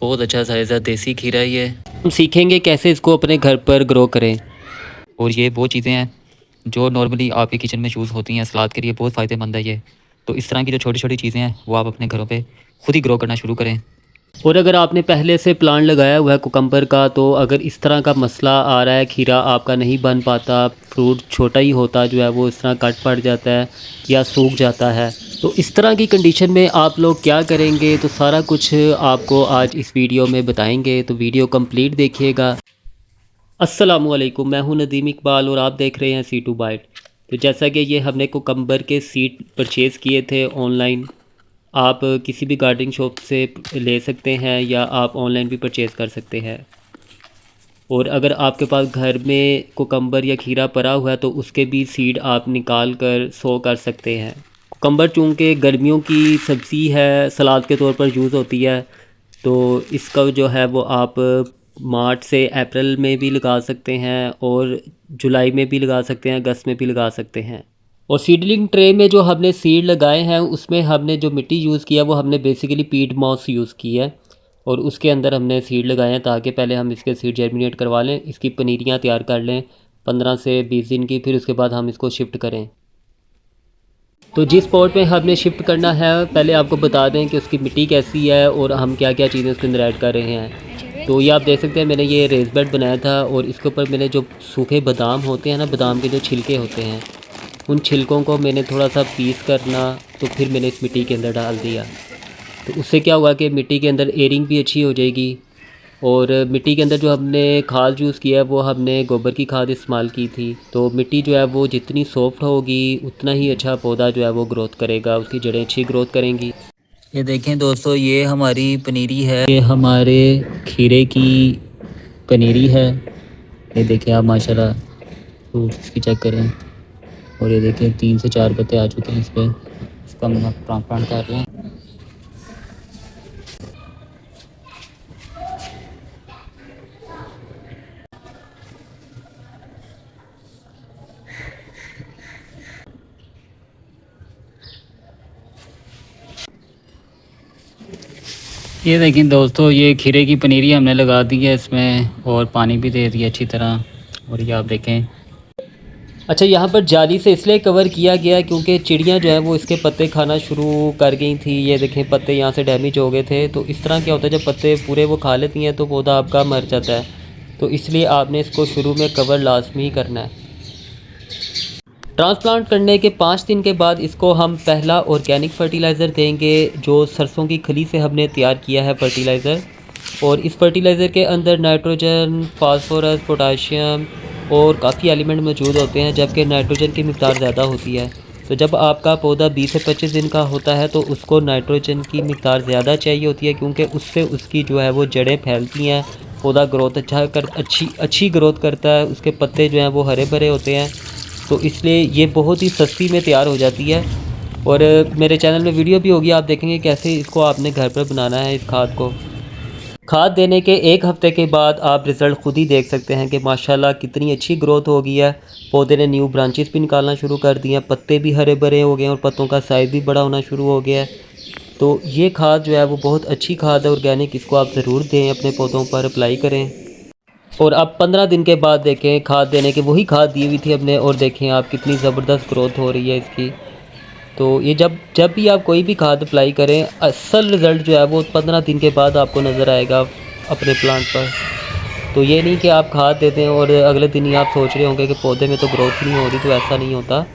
बहुत अच्छा साइज़ देसी खीरा ही है। हम सीखेंगे कैसे इसको अपने घर पर ग्रो करें। और ये वो चीज़ें हैं जो नॉर्मली आपके किचन में यूज़ होती हैं, सलाद के लिए बहुत फ़ायदेमंद है ये। तो इस तरह की जो छोटी-छोटी चीज़ें हैं वो आप अपने घरों पे खुद ही ग्रो करना शुरू करें। और अगर आपने पहले से प्लांट लगाया हुआ है कुकम्बर का, तो अगर इस तरह का मसला आ रहा है, खीरा आपका नहीं बन पाता, फ्रूट छोटा ही होता जो है वो इस तरह कट पड़ जाता है या सूख जाता है, तो इस तरह की कंडीशन में आप लोग क्या करेंगे, तो सारा कुछ आपको आज इस वीडियो में बताएंगे। तो वीडियो कंप्लीट देखिएगा। अस्सलामुअलैकुम, मैं हूं नदीम इकबाल और आप देख रहे हैं C2 बाइट। तो जैसा कि ये हमने कुकम्बर के सीड परचेज़ किए थे ऑनलाइन, आप किसी भी गार्डनिंग शॉप से ले सकते हैं या आप ऑनलाइन भी परचेज़ कर सकते हैं। और अगर आपके पास घर में कुकम्बर या खीरा पड़ा हुआ है तो उसके भी सीड आप निकाल कर सो कर सकते हैं। कुकम्बर चूँकि गर्मियों की सब्ज़ी है, सलाद के तौर पर यूज़ होती है, तो इसका जो है वो आप मार्च से अप्रैल में भी लगा सकते हैं और जुलाई में भी लगा सकते हैं, अगस्त में भी लगा सकते हैं। और सीडलिंग ट्रे में जो हमने सीड लगाए हैं उसमें हमने जो मिट्टी यूज़ किया वो हमने बेसिकली पीट मॉस यूज़ की है और उसके अंदर हमने सीड लगाए हैं ताकि पहले हम इसके सीड जर्मिनेट करवा लें, इसकी पनीरियाँ तैयार कर लें 15 से 20 दिन की, फिर उसके बाद हम इसको शिफ्ट करें। तो जिस पॉट में हमने शिफ्ट करना है पहले आपको बता दें कि उसकी मिट्टी कैसी है और हम क्या क्या चीज़ें उसके अंदर ऐड कर रहे हैं। तो ये आप देख सकते हैं, मैंने ये रेज़ बेड बनाया था और इसके ऊपर मैंने जो सूखे बादाम होते हैं ना, बादाम के जो छिलके होते हैं, उन छिलकों को मैंने थोड़ा सा पीस करना, तो फिर मैंने इस मिट्टी के अंदर डाल दिया। तो उससे क्या हुआ कि मिट्टी के अंदर एयरिंग भी अच्छी हो जाएगी। और मिट्टी के अंदर जो हमने खाद यूज़ किया है वो हमने गोबर की खाद इस्तेमाल की थी। तो मिट्टी जो है वो जितनी सॉफ्ट होगी उतना ही अच्छा पौधा जो है वो ग्रोथ करेगा, उसकी जड़ें अच्छी ग्रोथ करेंगी। ये देखें दोस्तों, ये हमारी पनीरी है। ये हमारे खीरे की पनीरी है। ये देखें आप माशाल्लाह, फ्रूट्स इसकी चेक करें। और ये देखें 3 से 4 पत्ते आ चुके हैं इस पर। इसका हम ट्रांसप्लांट कर रहे हैं। ये देखें दोस्तों, ये खीरे की पनीरी हमने लगा दी है इसमें और पानी भी दे दिया अच्छी तरह। और ये आप देखें। अच्छा, यहाँ पर जाली से इसलिए कवर किया गया क्योंकि चिड़ियाँ जो है वो इसके पत्ते खाना शुरू कर गई थी। ये देखें पत्ते यहाँ से डैमेज हो गए थे। तो इस तरह क्या होता है, जब पत्ते पूरे वो खा लेती हैं तो पौधा आपका मर जाता है। तो इसलिए आपने इसको शुरू में कवर लाजमी ही करना है। ट्रांसप्लांट करने के 5 दिन के बाद इसको हम पहला ऑर्गेनिक फर्टिलाइज़र देंगे, जो सरसों की खली से हमने तैयार किया है फर्टिलाइज़र। और इस फर्टिलाइज़र के अंदर नाइट्रोजन, फास्फोरस, पोटाशियम और काफ़ी एलिमेंट मौजूद होते हैं, जबकि नाइट्रोजन की मिक़दार ज़्यादा होती है। तो जब आपका पौधा 20 से 25 दिन का होता है तो उसको नाइट्रोजन की मिक़दार ज़्यादा चाहिए होती है, क्योंकि उससे उसकी जो है वो जड़ें फैलती हैं, पौधा ग्रोथ अच्छी ग्रोथ करता है, उसके पत्ते जो हैं वो हरे भरे होते हैं। तो इसलिए ये बहुत ही सस्ती में तैयार हो जाती है। और मेरे चैनल में वीडियो भी होगी, आप देखेंगे कैसे इसको आपने घर पर बनाना है। इस खाद को खाद देने के 1 हफ़्ते के बाद आप रिज़ल्ट ख़ुद ही देख सकते हैं कि माशाल्लाह कितनी अच्छी ग्रोथ हो गई है। पौधे ने न्यू ब्रांचेस भी निकालना शुरू कर दिए हैं, पत्ते भी हरे भरे हो गए हैं और पत्तों का साइज़ भी बड़ा होना शुरू हो गया है। तो ये खाद जो है वो बहुत अच्छी खाद है ऑर्गेनिक, इसको आप ज़रूर दें, अपने पौधों पर अप्लाई करें। और अब 15 दिन के बाद देखें, खाद देने के वही खाद दी हुई थी हमने और देखें आप कितनी ज़बरदस्त ग्रोथ हो रही है इसकी। तो ये जब जब भी आप कोई भी खाद अप्लाई करें, असल रिज़ल्ट जो है वो 15 दिन के बाद आपको नज़र आएगा अपने प्लांट पर। तो ये नहीं कि आप खाद दे दें और अगले दिन ही आप सोच रहे होंगे कि पौधे में तो ग्रोथ नहीं हो रही, तो ऐसा नहीं होता।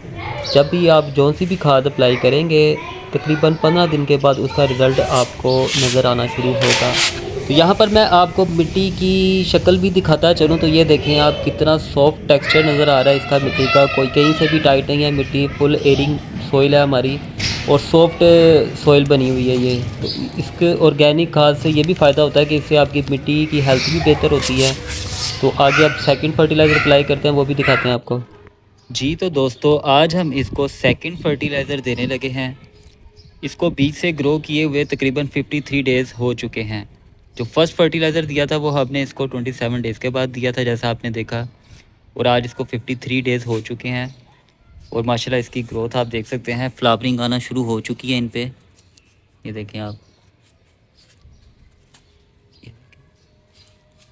जब भी आप जौन सी भी खाद अप्लाई करेंगे, तकरीबन 15 दिन के बाद उसका रिज़ल्ट आपको नज़र आना शुरू होगा। तो यहाँ पर मैं आपको मिट्टी की शक्ल भी दिखाता चलूँ, तो ये देखें आप कितना सॉफ्ट टेक्सचर नज़र आ रहा है इसका मिट्टी का, कोई कहीं से भी टाइट नहीं है मिट्टी, फुल एयरिंग सोइल है हमारी और सॉफ्ट सोइल बनी हुई है ये। तो इसके ऑर्गेनिक खाद से ये भी फ़ायदा होता है कि इससे आपकी मिट्टी की हेल्थ भी बेहतर होती है। तो आगे आप सेकंड फर्टिलाइज़र अप्लाई करते हैं, वो भी दिखाते हैं आपको। जी तो दोस्तों, आज हम इसको सेकंड फर्टिलाइज़र देने लगे हैं। इसको बीज से ग्रो किए हुए तकरीबन 53 डेज़ हो चुके हैं। जो फर्स्ट फर्टिलाइज़र दिया था वो हमने इसको 27 डेज़ के बाद दिया था, जैसा आपने देखा। और आज इसको 53 डेज़ हो चुके हैं और माशाल्लाह इसकी ग्रोथ आप देख सकते हैं, फ्लावरिंग आना शुरू हो चुकी है इन पे। ये देखें आप।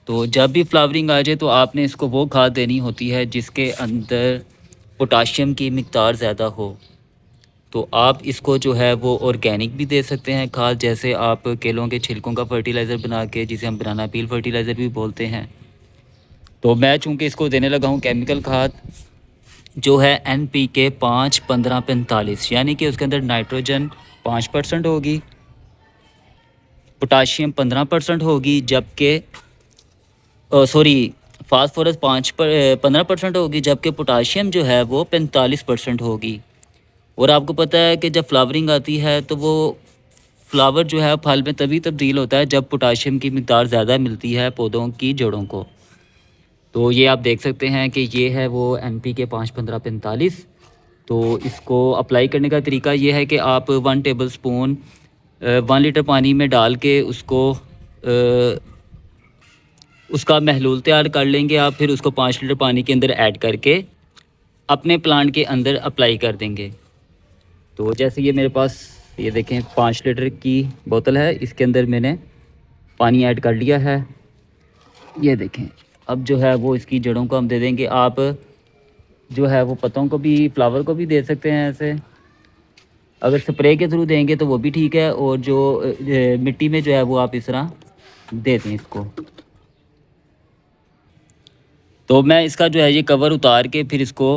तो जब भी फ्लावरिंग आ जाए तो आपने इसको वो खाद देनी होती है जिसके अंदर पोटाशियम की मिक़दार ज़्यादा हो। तो आप इसको जो है वो ऑर्गेनिक भी दे सकते हैं खाद, जैसे आप केलों के छिलकों का फर्टिलाइज़र बना के, जिसे हम बनाना पील फर्टिलाइज़र भी बोलते हैं। तो मैं चूँकि इसको देने लगा हूँ केमिकल खाद जो है NPK 5-15-45, यानी कि उसके अंदर नाइट्रोजन 5% होगी, पोटाशियम 15% होगी, जबकि सॉरी फास्फोरस 15% होगी, जबकि पोटाशियम जो है वो 45% होगी। और आपको पता है कि जब फ्लावरिंग आती है तो वो फ्लावर जो है फल में तभी तब्दील होता है जब पोटाशियम की मिक़दार ज़्यादा मिलती है पौधों की जड़ों को। तो ये आप देख सकते हैं कि ये है वो NPK 5-15-45। तो इसको अप्लाई करने का तरीका ये है कि आप 1 टेबल स्पून 1 लीटर पानी में डाल के उसका महलूल तैयार कर लेंगे आप, फिर उसको 5 लीटर पानी के अंदर ऐड करके अपने प्लांट के अंदर अप्लाई कर देंगे। तो जैसे ये मेरे पास ये देखें 5 लीटर की बोतल है, इसके अंदर मैंने पानी ऐड कर लिया है। ये देखें, अब जो है वो इसकी जड़ों को हम दे देंगे। आप जो है वो पत्तों को भी, फ्लावर को भी दे सकते हैं ऐसे। अगर स्प्रे के थ्रू देंगे तो वो भी ठीक है, और जो मिट्टी में जो है वो आप इस तरह दे दें इसको। तो मैं इसका जो है ये कवर उतार के फिर इसको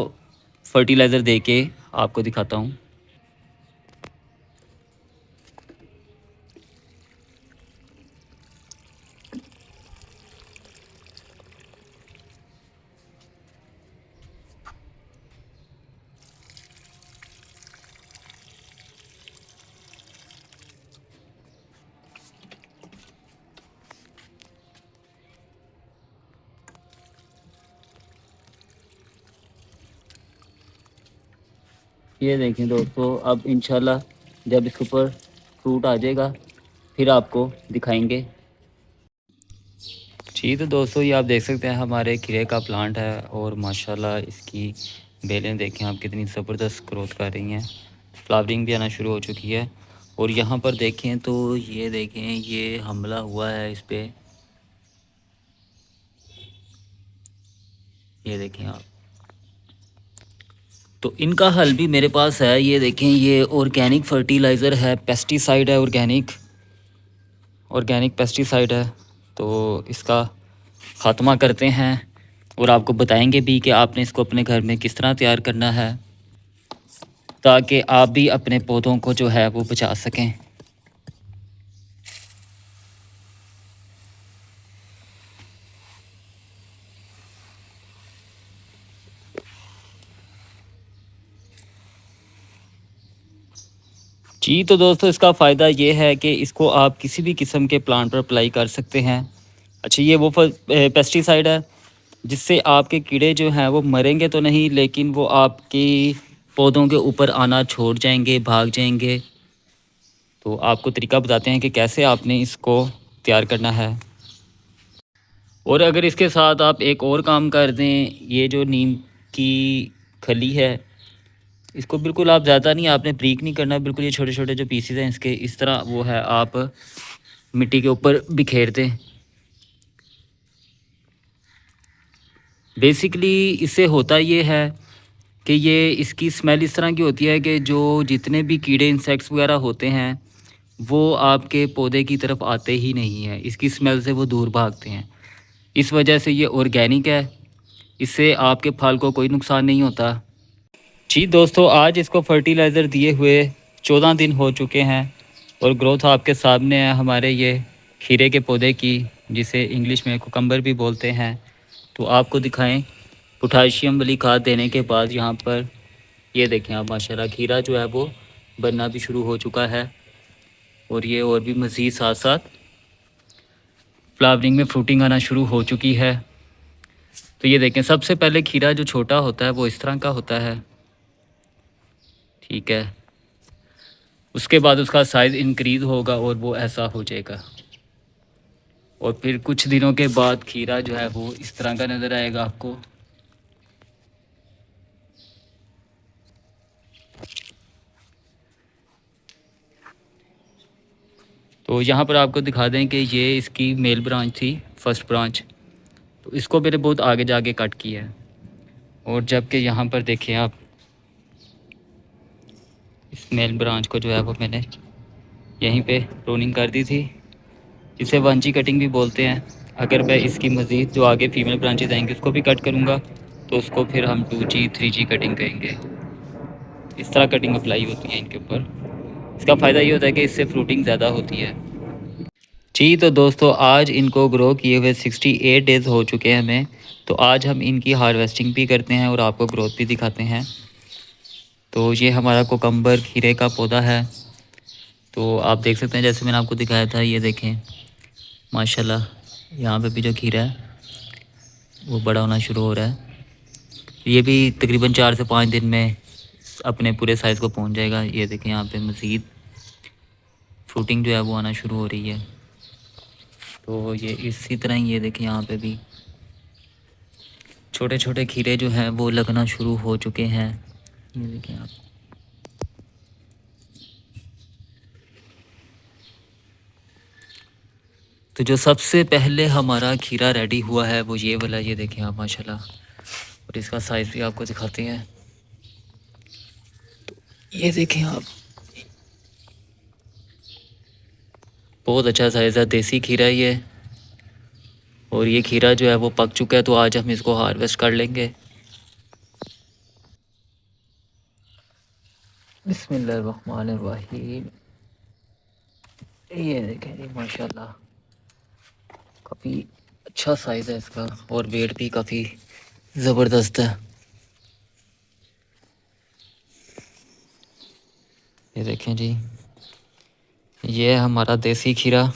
फर्टिलाइज़र दे के आपको दिखाता हूँ। ये देखें दोस्तों, अब इंशाल्लाह जब इसके ऊपर फ्रूट आ जाएगा फिर आपको दिखाएंगे। जी तो दोस्तों, ये आप देख सकते हैं हमारे खीरे का प्लांट है, और माशाल्लाह इसकी बेलें देखें आप कितनी ज़बरदस्त ग्रोथ कर रही हैं। फ्लावरिंग भी आना शुरू हो चुकी है। और यहाँ पर देखें तो ये देखें, ये हमला हुआ है इस पर, ये देखें आप। तो इनका हल भी मेरे पास है। ये देखें, ये ऑर्गेनिक फर्टिलाइज़र है, पेस्टिसाइड है, ऑर्गेनिक पेस्टिसाइड है। तो इसका ख़ात्मा करते हैं और आपको बताएंगे भी कि आपने इसको अपने घर में किस तरह तैयार करना है, ताकि आप भी अपने पौधों को जो है वो बचा सकें। जी तो दोस्तों, इसका फ़ायदा ये है कि इसको आप किसी भी किस्म के प्लांट पर अप्लाई कर सकते हैं। अच्छा, ये वो पेस्टिसाइड है जिससे आपके कीड़े जो हैं वो मरेंगे तो नहीं, लेकिन वो आपकी पौधों के ऊपर आना छोड़ जाएंगे, भाग जाएंगे। तो आपको तरीका बताते हैं कि कैसे आपने इसको तैयार करना है। और अगर इसके साथ आप एक और काम कर दें, ये जो नीम की खली है, इसको बिल्कुल आप ज़्यादा नहीं, आपने ब्रीक नहीं करना, बिल्कुल ये छोटे छोटे जो पीसेस हैं इसके, इस तरह वो है, आप मिट्टी के ऊपर बिखेर दें। बेसिकली इससे होता ये है कि ये इसकी स्मेल इस तरह की होती है कि जो जितने भी कीड़े इंसेक्ट्स वगैरह होते हैं वो आपके पौधे की तरफ आते ही नहीं हैं, इसकी स्मेल से वो दूर भागते हैं। इस वजह से ये ऑर्गेनिक है, इससे आपके फल को कोई नुकसान नहीं होता। जी दोस्तों, आज इसको फर्टिलाइज़र दिए हुए 14 दिन हो चुके हैं, और ग्रोथ आपके सामने है हमारे ये खीरे के पौधे की, जिसे इंग्लिश में कुकम्बर भी बोलते हैं। तो आपको दिखाएं, पोटाशियम वाली खाद देने के बाद यहाँ पर ये देखें आप, माशाल्लाह खीरा जो है वो बनना भी शुरू हो चुका है, और ये और भी मज़ीद साथ साथ फ्लावरिंग में फ्रूटिंग आना शुरू हो चुकी है। तो ये देखें, सबसे पहले खीरा जो छोटा होता है वो इस तरह का होता है, ठीक है। उसके बाद उसका साइज़ इंक्रीज़ होगा और वो ऐसा हो जाएगा, और फिर कुछ दिनों के बाद खीरा जो है वो इस तरह का नज़र आएगा आपको। तो यहाँ पर आपको दिखा दें कि ये इसकी मेल ब्रांच थी, फर्स्ट ब्रांच। तो इसको मैंने बहुत आगे जाके कट किया है। और जबकि यहाँ पर देखिए आप, इस मेल ब्रांच को जो है वो मैंने यहीं पे प्रूनिंग कर दी थी, इसे 1G कटिंग भी बोलते हैं। अगर मैं इसकी मज़ीद जो आगे फीमेल ब्रांचेज आएंगे उसको भी कट करूँगा तो उसको फिर हम 2G 3G कटिंग कहेंगे। इस तरह कटिंग अप्लाई होती है इनके ऊपर। इसका फ़ायदा ये होता है कि इससे फ्रूटिंग ज़्यादा होती है। जी तो दोस्तों, आज इनको ग्रो किए हुए 68 डेज़ हो चुके हैं हमें। तो आज हम इनकी हार्वेस्टिंग भी करते हैं और आपको ग्रोथ भी दिखाते हैं। तो ये हमारा कोकम्बर खीरे का पौधा है। तो आप देख सकते हैं जैसे मैंने आपको दिखाया था, ये देखें माशाल्लाह यहाँ पे भी जो खीरा है वो बड़ा होना शुरू हो रहा है। ये भी तकरीबन 4 से 5 दिन में अपने पूरे साइज़ को पहुंच जाएगा। ये देखें यहाँ पे मज़ीद फ्रूटिंग जो है वो आना शुरू हो रही है। तो ये इसी तरह ही ये देखें यहाँ पे भी छोटे छोटे खीरे जो हैं वो लगना शुरू हो चुके हैं। ये देखें आप। तो जो सबसे पहले हमारा खीरा रेडी हुआ है वो ये वाला, ये देखें आप माशाल्लाह। और इसका साइज़ भी आपको दिखाते हैं। ये देखें आप, बहुत अच्छा साइज़ है, देसी खीरा ही है। और ये खीरा जो है वो पक चुका है, तो आज हम इसको हार्वेस्ट कर लेंगे। बिस्मिल्लाहिर्रहमानिर्रहीम। ये देखें जी माशाल्लाह, काफ़ी अच्छा साइज़ है इसका और वेट भी काफ़ी ज़बरदस्त है। ये देखें जी, ये है हमारा देसी खीरा।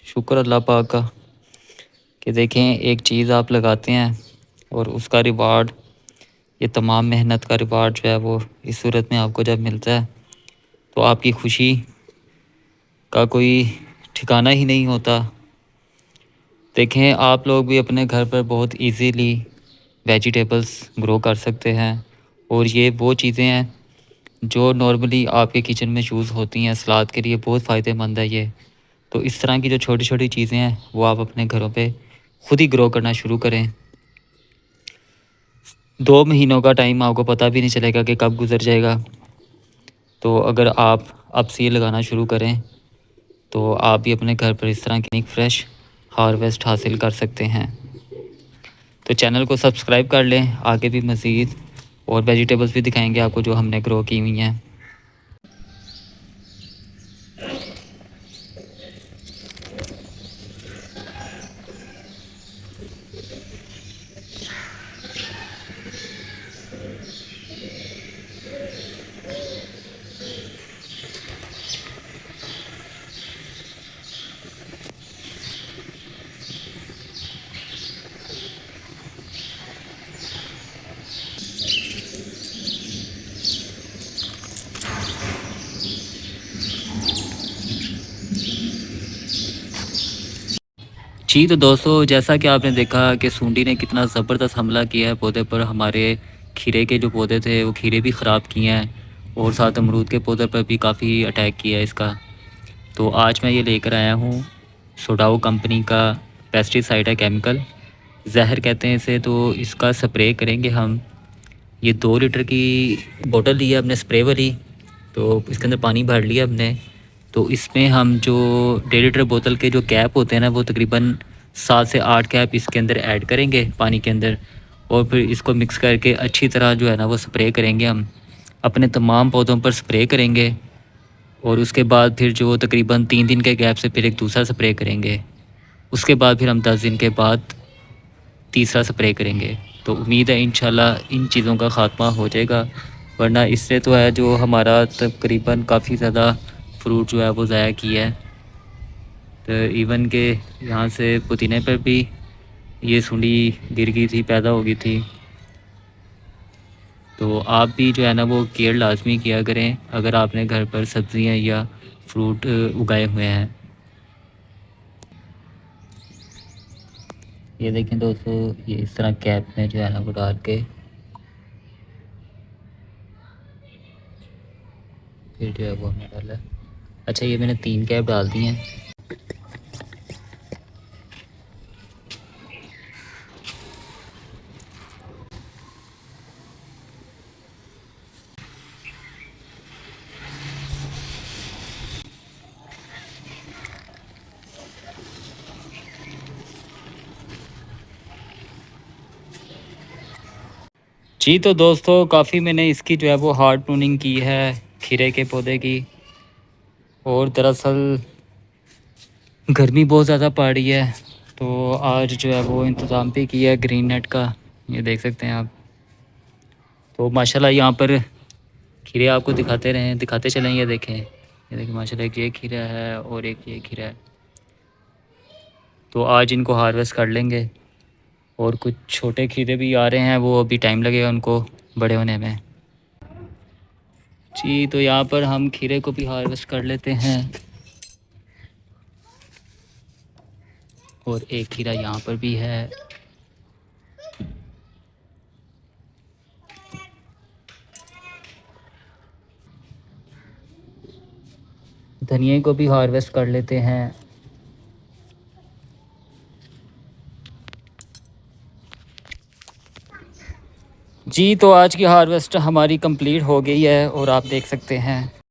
शुक्र अल्लाह पाक का कि देखें एक चीज़ आप लगाते हैं और उसका रिवार्ड, ये तमाम मेहनत का रिवार्ड जो है वो इस सूरत में आपको जब मिलता है तो आपकी खुशी का कोई ठिकाना ही नहीं होता। देखें आप लोग भी अपने घर पर बहुत इजीली वेजिटेबल्स ग्रो कर सकते हैं। और ये वो चीज़ें हैं जो नॉर्मली आपके किचन में यूज़ होती हैं, सलाद के लिए बहुत फ़ायदेमंद है ये। तो इस तरह की जो छोटी छोटी चीज़ें हैं वो आप अपने घरों पे खुद ही ग्रो करना शुरू करें। 2 महीनों का टाइम आपको पता भी नहीं चलेगा कि कब गुजर जाएगा। तो अगर आप अब से ये लगाना शुरू करें तो आप भी अपने घर पर इस तरह की फ्रेश हार्वेस्ट हासिल कर सकते हैं। तो चैनल को सब्सक्राइब कर लें, आगे भी मज़ीद और वेजिटेबल्स भी दिखाएंगे आपको जो हमने ग्रो की हुई हैं। जी तो दोस्तों, जैसा कि आपने देखा कि सूंडी ने कितना ज़बरदस्त हमला किया है पौधे पर। हमारे खीरे के जो पौधे थे वो खीरे भी ख़राब किए हैं और साथ अमरूद के पौधे पर भी काफ़ी अटैक किया है इसका। तो आज मैं ये लेकर आया हूँ सोडाओ कंपनी का पेस्टिसाइड है, केमिकल जहर कहते हैं इसे। तो इसका स्प्रे करेंगे हम। ये 2 लीटर की बोतल ली है हमने स्प्रे वाली, तो इसके अंदर पानी भर लिया हमने। तो इसमें हम जो 1.5 लीटर बोतल के जो कैप होते हैं ना, वो तकरीबन 7 से 8 कैप इसके अंदर ऐड करेंगे पानी के अंदर। और फिर इसको मिक्स करके अच्छी तरह जो है ना वो स्प्रे करेंगे हम, अपने तमाम पौधों पर स्प्रे करेंगे। और उसके बाद फिर जो तकरीबन 3 दिन के गैप से फिर एक दूसरा स्प्रे करेंगे। उसके बाद फिर हम 10 दिन के बाद तीसरा स्प्रे करेंगे। तो उम्मीद है इंशाल्लाह इन चीज़ों का ख़ात्मा हो जाएगा। वरना इससे तो है जो हमारा तकरीबन काफ़ी ज़्यादा फ्रूट जो है वो ज़ाया किया है। तो इवन के यहाँ से पुदीने पर भी ये सुंडी गिर गई थी, पैदा हो गई थी। तो आप भी जो है ना वो केयर लाजमी किया करें अगर आपने घर पर सब्ज़ियाँ या फ्रूट उगाए हुए हैं। ये देखें दोस्तों, ये इस तरह कैप में जो है ना वो डाल के फिर जो है वो हमने डाला। अच्छा, ये मैंने 3 कैप डाल दी हैं। जी तो दोस्तों काफ़ी मैंने इसकी जो है वो हार्ड प्रूनिंग की है खीरे के पौधे की। और दरअसल गर्मी बहुत ज़्यादा पड़ रही है तो आज जो है वो इंतज़ाम भी किया है ग्रीन नेट का, ये देख सकते हैं आप। तो माशाल्लाह यहाँ पर खीरे आपको दिखाते चलें। ये देखें माशाल्लाह एक ये खीरा है और एक ये खीरा है। तो आज इनको हार्वेस्ट कर लेंगे। और कुछ छोटे खीरे भी आ रहे हैं, वो अभी टाइम लगेगा उनको बड़े होने में। जी तो यहाँ पर हम खीरे को भी हार्वेस्ट कर लेते हैं। और एक खीरा यहाँ पर भी है। धनिया को भी हार्वेस्ट कर लेते हैं। जी तो आज की हार्वेस्ट हमारी कंप्लीट हो गई है और आप देख सकते हैं